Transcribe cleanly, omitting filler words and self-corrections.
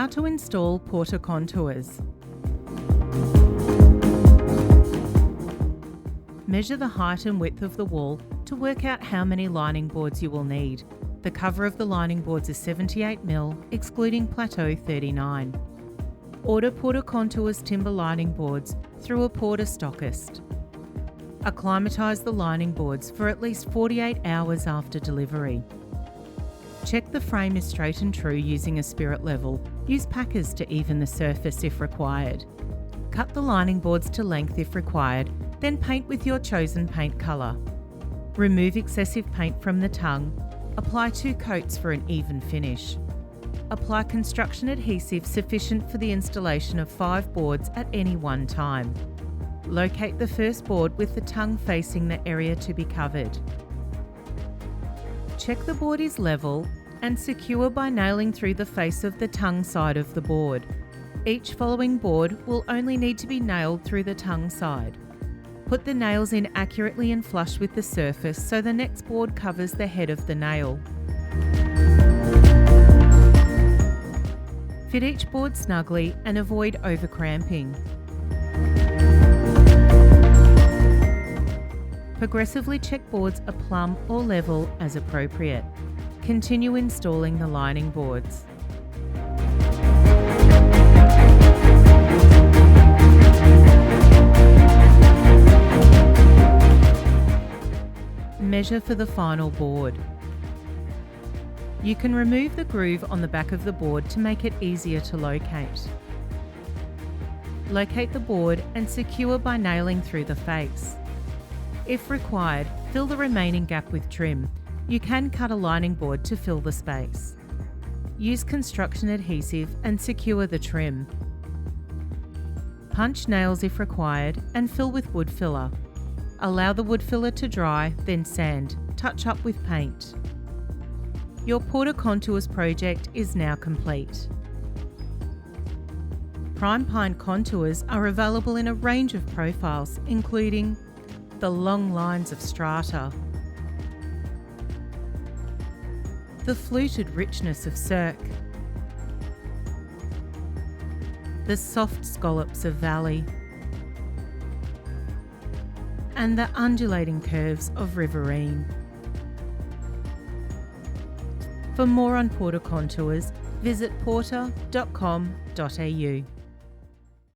How to install Porter contours. Measure the height and width of the wall to work out how many lining boards you will need. The cover of the lining boards is 78mm, excluding Plateau 39. Order Porter Contours timber lining boards through a Porter stockist. Acclimatise the lining boards for at least 48 hours after delivery. Check the frame is straight and true using a spirit level. Use packers to even the surface if required. Cut the lining boards to length if required, then paint with your chosen paint colour. Remove excessive paint from the tongue. Apply 2 coats for an even finish. Apply construction adhesive sufficient for the installation of 5 boards at any one time. Locate the first board with the tongue facing the area to be covered. Check the board is level and secure by nailing through the face of the tongue side of the board. Each following board will only need to be nailed through the tongue side. Put the nails in accurately and flush with the surface so the next board covers the head of the nail. Fit each board snugly and avoid over-cramping. Progressively check boards are plumb or level as appropriate. Continue installing the lining boards. Measure for the final board. You can remove the groove on the back of the board to make it easier to locate. Locate the board and secure by nailing through the face. If required, fill the remaining gap with trim. You can cut a lining board to fill the space. Use construction adhesive and secure the trim. Punch nails if required and fill with wood filler. Allow the wood filler to dry, then sand. Touch up with paint. Your Porter Contours project is now complete. Prime Pine contours are available in a range of profiles, including the long lines of strata, the fluted richness of cirque, the soft scallops of valley, and the undulating curves of riverine. For more on Porter contours, visit porter.com.au.